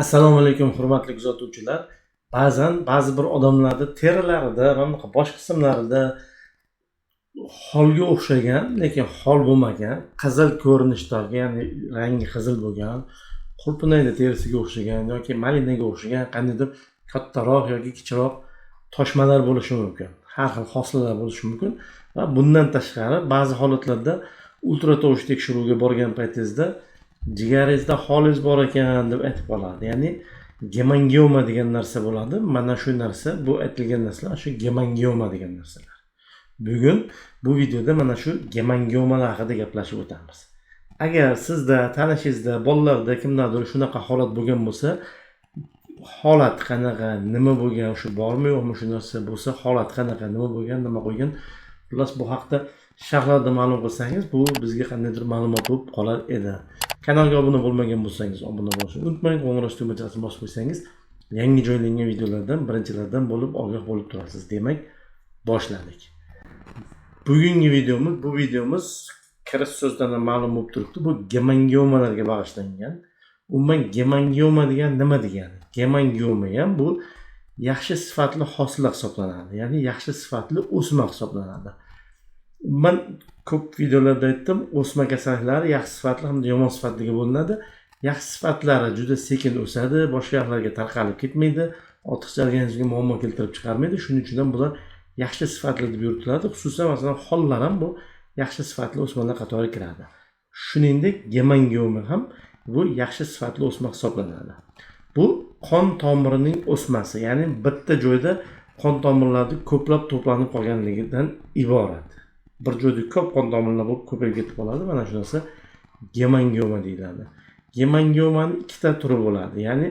Assalomu alaykum hurmatli kuzatuvchilar. Ba'zan ba'zi bir odamlarda terilarida va bosh qismlarida holga o'xshagan, lekin hol bo'lmagan, qizil ko'rinishdagi, ya'ni rangi qizil bo'lgan, qulpunayda terisiga o'xshagan yoki malinaga o'xshagan qandaydir kattaroq yoki kichikroq toshmalar bo'lishi mumkin. Har xil hosillar bo'lishi mumkin va bundan tashqari ba'zi holatlarda ultratovush tekshiruvga borgan paytingizda jigaringizda holingiz bor ekan deb aytib qoladi. Ya'ni gemangioma degan narsa bo'ladi. Mana shu narsa, bu aytilgan narsalar shu gemangioma degan narsalar. Bugun bu videoda mana shu gemangiomalar haqida gaplashib o'tamiz. Agar sizda, tanishingizda, bolalarda kimdadir shunaqa holat bo'lgan bo'lsa, holat qanaqa, nima bo'lgan, shu bormi yo'qmi shu narsa bo'lsa, holat qanaqa, nima bo'lgan, nima qo'ygan, xullas bu haqda sharhlarda ma'lum qilsangiz, bu bizga qandaydir ma'lumot bo'lib qolar edi. Kanalga obuna bo'lmagan bo'lsangiz, obuna bo'lishni unutmang. Qo'ng'iroq tugmachasini bosib qo'ysangiz, yangi joylangan videolardan birinchilardan bo'lib ogoh bo'lib turasiz. Demak, boshladik. Bugungi videomiz kirish so'zdan ma'lum bo'lib turibdi. Bu gemangiomalarga bag'ishlangan. Umuman gemangioma degan nima degani? Gemangioma ham bu yaxshi sifatli hosil hisoblanadi. Ya'ni yaxshi sifatli o'sma hisoblanadi. Men ko'p videolarda aytdim, o'sma kasalliklari yaxshi sifatli hamda yomon sifatliga bo'linadi. Yaxshi sifatlari juda sekin o'sadi, boshqa yoqlarga tarqalib ketmaydi, ortiqcha organizmga muammo keltirib chiqarmaydi. Shuning uchun ham bular yaxshi sifatli deb yuritiladi. Xususan masalan hollar ham bu yaxshi sifatli o'smalar qatoriga kiradi. Shuningdek, gemangioma ham bu yaxshi sifatli o'sma hisoblanadi. Bu qon tomirining o'smasi, ya'ni bitta joyda qon tomirlari ko'plab to'planib qolganligidan iborat. Bir joyda ko'p qon tomirlar bo'lib ko'payib ketib qoladi. Mana shu narsa gemangioma deyiladi. Gemangiomaning ikkita turi bo'ladi. Ya'ni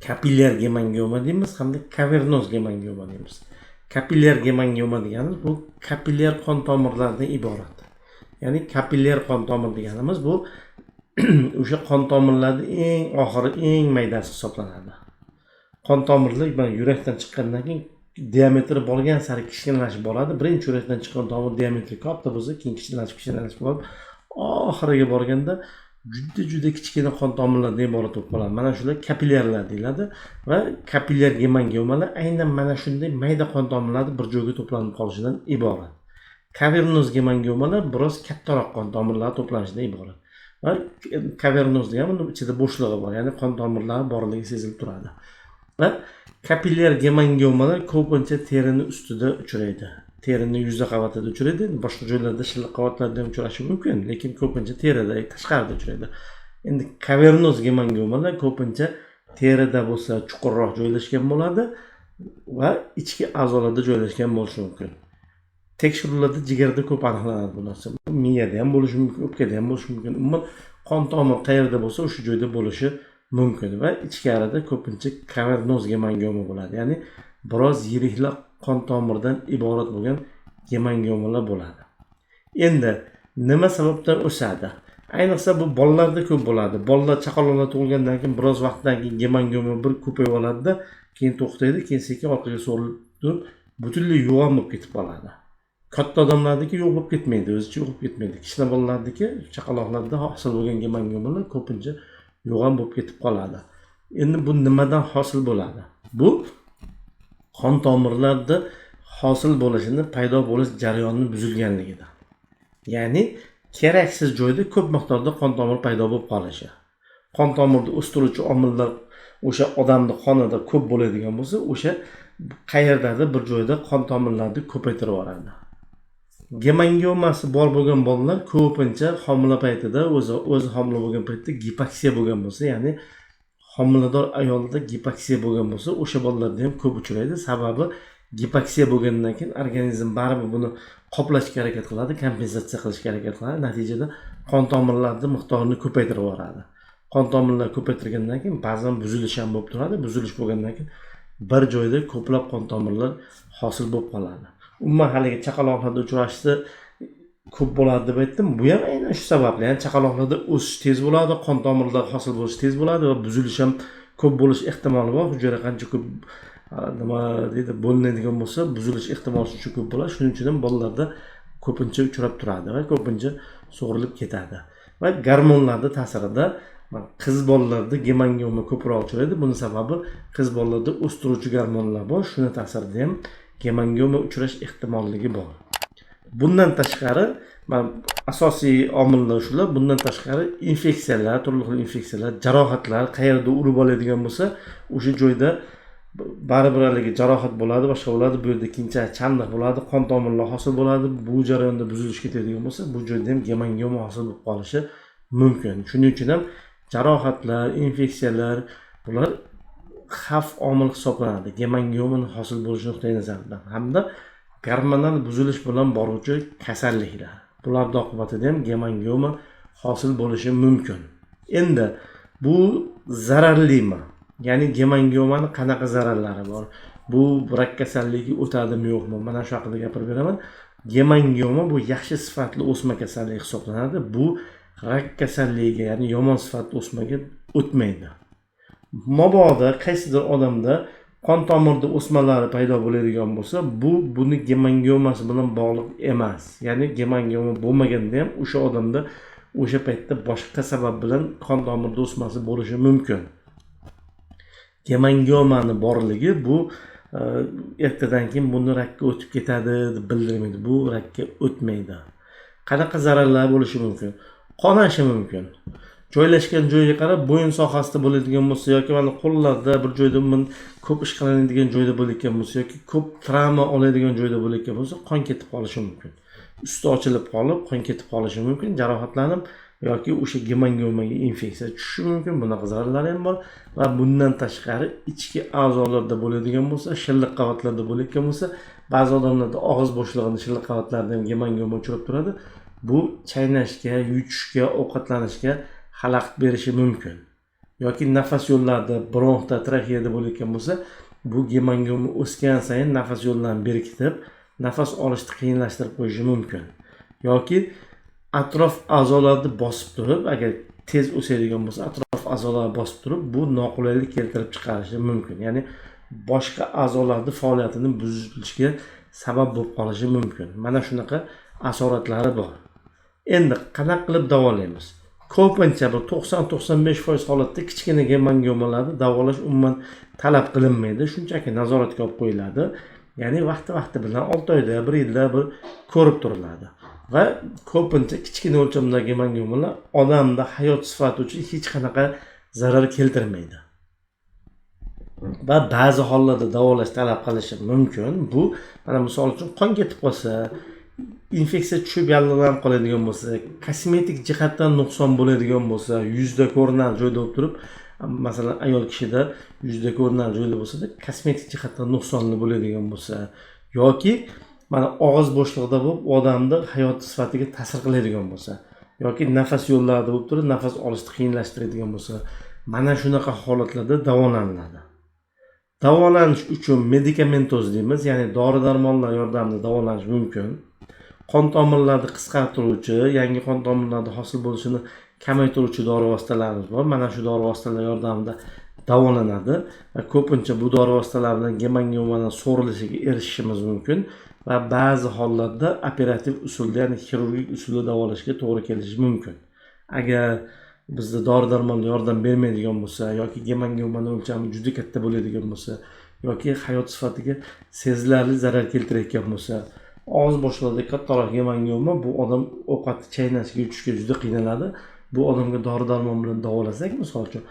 kapillyar gemangioma deymiz hamda kavernoz gemangioma deymiz. Kapillyar gemangioma deganimiz bu kapillyar qon tomirlaridan iborat. Ya'ni kapillyar qon tomir deganimiz bu o'sha qon tomirlarning eng oxiri, eng maydasi hisoblanadi. Qon tomirlar mana yurakdan chiqqandan keyin diametri borgan sari kichkinalashib boradi. Birinchi yurakdan chiqqan tomir diametri katta bo'lsa, keyin kichkinalashib borib, oxiriga borganda juda kichkina qon tomirlardan iborat bo'lib qoladi. Mana shular kapillyarlar deyiladi va kapillyar gemangiomalar aynan mana shunday mayda qon tomirlari bir joyga to'planib qolishidan iborat. Kavernoz gemangiomalar biroz kattaroq qon tomirlari to'planishidan iborat. Va kavernoz degan uni ichida bo'shlig'i bor, ya'ni qon tomirlari borligi sezilib turadi. Va kapillyar gemangiomalar ko'pincha terining ustida uchraydi. Terining yuzda qavatida uchraydi. Boshqa joylarda shilliq qavatlarda ham uchrashi mumkin, lekin ko'pincha terida, tashqarida uchraydi. Endi kavernoz gemangiomalar ko'pincha terida bo'lsa chuqurroq joylashgan bo'ladi va ichki a'zolarda joylashgan bo'lishi mumkin. Tekshiruvlarda jigarda ko'p aniqlanadi bu narsa. Miyada ham bo'lishi mumkin, o'pkada ham bo'lishi mumkin. Umuman qon tomir qayerda bo'lsa o'sha joyda bo'lishi mumkin va ichkarida ko'pincha kavernoz gemangioma bo'ladi. Ya'ni biroz yiriklar qon tomirdan iborat bo'lgan gemangiomalar bo'ladi. Endi nima sababdan o'sadi? Ayniqsa bu bolalarda ko'p bo'ladi. Bolalar chaqaloqlar tug'ilgandan keyin biroz vaqtdan keyin gemangioma bir ko'payib oladi-da, keyin to'xtaydi, keyin sekin orqaga so'rilib turib, butunlay yo'g'on bo'lib ketib qoladi. Katta odamlardagi yo'q bo'lib ketmaydi, o'zicha yo'q bo'lib ketmaydi. Kichkina bolalardagi chaqaloqlarda hosil bo'lgan gemangiomalar ko'pincha yo'g'on bo'lib ketib qoladi. Endi bu nimadan hosil bo'ladi? Bu qon tomirlarda hosil bo'lishini, paydo bo'lish jarayonining buzilganligidan. Ya'ni keraksiz joyda ko'p miqdorda qon tomir paydo bo'lib qolishi. Qon tomirni o'stiruvchi omillar o'sha odamning qonida ko'p bo'ladigan bo'lsa, o'sha qayerdadir bir joyda qon tomirlarni ko'paytirib yuboradi. Gemangiomasi bor bo'lgan bolalar ko'pincha homila paytida o'zi homila bo'lgan paytda gipoksiya bo'lgan bo'lsa, ya'ni homilador ayolda gipoksiya bo'lgan bo'lsa, o'sha bolalarda ham ko'p uchraydi. Sababi gipoksiya bo'lgandan keyin organizm baribir buni qoplashga harakat qiladi, kompensatsiya qilishga harakat qiladi. Natijada qon tomirlarining miqdorini ko'paytirib yuboradi. Qon tomirlar ko'paytirgandan keyin ba'zan buzilish ham bo'lib turadi. Buzilish bo'lgandan keyin bir joyda ko'plab qon tomirlar hosil bo'lib qoladi. Umuman haligi chaqaloqlarda uchrashsa ko'p bo'ladi deb aytdim. Bu ham aynan shu sababli. Ya'ni chaqaloqlarda o'sish tez bo'ladi, qon tomirlar hosil bo'lishi tez bo'ladi va buzilish ham ko'p bo'lish ehtimoli bor. Hujayra qancha ko'p nima deydi, bo'linadigan bo'lsa, buzilish ehtimoli shuncha ko'p bo'ladi. Shuning uchun ham bolalarda ko'pincha uchrab turadi va ko'pincha sug'urilib ketadi. Va gormonlarning ta'sirida Qiz bolalarda gemangioma ko'proq uchraydi. Buni sababi qiz bolalarda o'stiruvchi gormonlar bor. Shuni ta'sirida ham gemangioma uchrash ehtimolligi bor. Bundan tashqari, asosiy omillar shular. Bundan tashqari infeksiyalar, turli xil infeksiyalar, jarohatlar qayerda urib oladigan bo'lsa, o'sha joyda baribir haligi jarohat bo'ladi, boshqa bo'ladi, bu yerda keyinchalik chandiq bo'ladi, qon tomirlar hosil bo'ladi. Bu jarayonda buzilish ketadigan bo'lsa, bu joyda ham gemangioma hosil bo'lib qolishi mumkin. Shuning uchun ham jarohatlar, infeksiyalar bular xavf omil hisoblanadi. Gemangioma hosil bo'lishi nuqtai nazaridan hamda gormonal buzilish bilan boruvchi kasalliklar. Bular oqibatida ham gemangioma hosil bo'lishi mumkin. Endi bu zararlimi? Ya'ni gemangiomaning qanaqa zararlari bor? Bu rak kasalligi o'tadimi yo'qmi? Mana shu haqida gapirib beraman. Gemangioma bu yaxshi sifatli o'sma kasalligi hisoblanadi. Bu rak kasalligiga, ya'ni yomon sifatli o'smaga o'tmaydi. Mabodo qaysidir odamda qon tomirda o'smalari paydo bo'ladigan bo'lsa, buni gemangiomasi bilan bog'liq emas. Ya'ni gemangioma bo'lmaganda ham o'sha odamda o'sha paytda boshqa sabab bilan qon tomirda o'smasi bo'lishi mumkin. Gemangiomani borligi bu ertadan keyin buni rakka o'tib ketadi deb bildirmaydi. Bu rakka o'tmaydi. Qanaqa zararlar bo'lishi mumkin? Qonashi mumkin. Joylashgan joyiga qarab bo'yin sohasida bo'ladigan bo'lsa yoki mana qo'llarda bir joyda ko'p ish qilinadigan joyda bo'layotgan bo'lsa yoki ko'p travma oladigan joyda bo'layotgan bo'lsa qon ketib qolishi mumkin. Usti ochilib qolib, qon ketib qolishi mumkin, jarohatlanib yoki o'sha gemangiomaga infeksiya tushishi mumkin. Bunaqa zararlari ham bor va bundan tashqari ichki a'zolarda bo'ladigan bo'lsa, shilliq qavatlarda bo'layotgan bo'lsa, ba'zi odamlarda og'iz bo'shlig'ini shilliq qavatlarida ham gemangioma uchrab turadi. Bu chaynashga, yutishga, ovqatlanishga xalaqit berishi mumkin. Yoki nafas yo'llarida, bronxda, tracheyada bo'layotgan bo'lsa, bu gemangioma o'sgan sayin nafas yo'llarini berkitib, nafas olishni qiyinlashtirib qo'yishi mumkin. Yoki atrof a'zolarni bosib turib, agar tez o'sadigan bo'lsa, atrof a'zolarni bosib turib, bu noqulaylik keltirib chiqarishi mumkin. Ya'ni boshqa a'zolarning faoliyatini buzilishiga sabab bo'lib qolishi mumkin. Mana shunaqa asoratlari bor. Endi qanaqa qilib davolaymiz? Ko'pincha bir 90-95% holatda kichkina gemangiomalarni davolash umuman talab qilinmaydi. Shunchaki nazoratga olib qo'yiladi. Ya'ni vaqti bilan 6 oyda, 1 yilda bir ko'rib turiladi. Va ko'pincha kichkina o'lchamdagi gemangiomalar odamda hayot sifati uchun hech qanaqa zarar keltirmaydi. Va ba'zi hollarda davolash talab qilishi mumkin. Bu mana misol uchun qon ketib qolsa, infeksiya tushib yallig'lanib qoladigan bo'lsa, kosmetik jihatdan nuqson bo'ladigan bo'lsa, yuzda ko'rinarli joyda bo'lib turib, masalan ayol kishida yuzda ko'rinarli joyda bo'lsa-da, kosmetik jihatdan nuqsonli bo'ladigan bo'lsa, yoki mana og'iz bo'shlig'ida bo'lib, odamni hayot sifatiga ta'sir qiladigan bo'lsa, yoki nafas yo'llarida bo'lib turib, nafas olishni qiyinlashtiradigan bo'lsa, mana shunaqa holatlarda davolanadi. Davolanish uchun medikamentoz deymiz, ya'ni dori-darmonlar yordamida davolanish mumkin. Qon tomirlarini qisqartiruvchi, yangi qon tomirlarning hosil bo'lishini kamaytiruvchi dori vositalarimiz bor. Mana shu dori vositalar yordamida davolanadi va ko'pincha bu dori vositalar bilan gemangiomaning so'rilishiga erishishimiz mumkin va ba'zi hollarda operativ usulda, ya'ni xirurgik usulda davolashga to'g'ri kelishi mumkin. Agar bizda dori-darmon yordam bermaydigan bo'lsa yoki gemangiomaning o'lchami juda katta bo'ladigan bo'lsa yoki hayot sifatiga sezilarli zarar keltirayotgan bo'lsa, og'iz bo'shlig'ida kattaroq gemangioma, bu odam ovqat chaynashga, yutishga juda qiynaladi. Bu odamga dori-darmon bilan davolasak, misol uchun,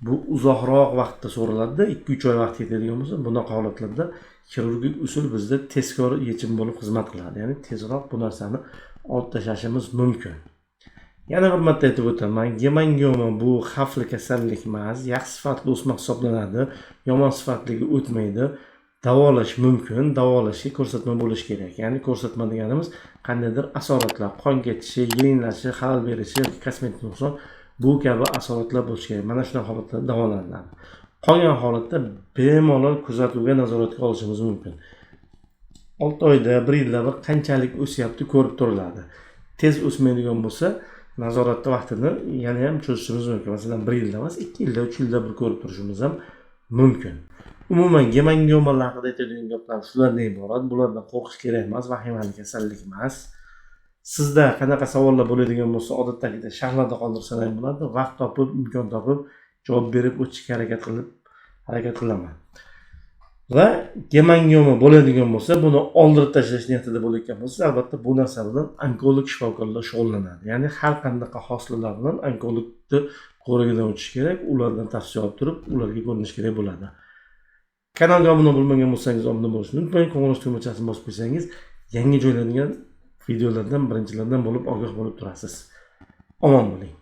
bu uzoqroq vaqtda so'raladi, 2-3 oy vaqt ketadigan bo'lsa, bunaqa holatlarda xirurgik usul bizda tezkor yechim bo'lib xizmat qiladi. Ya'ni tezroq bu narsani olib tashlashimiz mumkin. Yana bir marta aytib o'taman, gemangioma bu xavfli kasallik emas, yaxshi sifatli o'sma hisoblanadi, yomon sifatligi o'tmaydi. Davolash mumkin, davolashga ko'rsatma bo'lishi kerak. Ya'ni ko'rsatma deganimiz qandaydir asoratlar, qon ketishi, yiringlashi, xalal berishi yoki kosmetik nuqson, bu kabi asoratlar bo'lishi kerak. Mana shunday holatlarda davolanadi. Qolgan holatda bemalol kuzatuvga nazoratga olishimiz mumkin. 6 oyda, 1 yilda bir qanchalik o'syapti ko'rib turiladi. Tez o'smaydigan bo'lsa, nazoratda vaqtini yana ham cho'zishimiz mumkin. Masalan, 1 yilda emas, 2 yilda, 3 yilda bir ko'rib turishimiz ham mumkin. Umuman gemangiomalar haqida aytadigan gaplar shulardan iborat. Bulardan qo'rqish kerak emas, vahimali kasallik emas. sizda qanaqa savollar bo'ladigan bo'lsa, odatdagidek sharhlarda qoldirsalar bo'ladi. Vaqt topib, imkon topib javob berib o'tishga harakat qilaman. Va gemangiyoma bo'ladigan bo'lsa, buni oldirib tashlash niyatida bo'layotgan bo'lsa, albatta bu narsa bilan onkolog shifokorlar shug'ullanadi. Ya'ni har qanday hosillar bilan onkologni ko'rigidan o'tish kerak, ulardan tavsiya olib turib, ularga ko'rinish kerak bo'ladi. Kanalga obuna bo'lmagan bo'lsangiz obuna bo'lishni unutmang, qo'ng'iroq tugmachasini bosib qo'ysangiz, yangi joylangan videolardan birinchilardan bo'lib ogoh bo'lib turasiz. Omon bo'ling.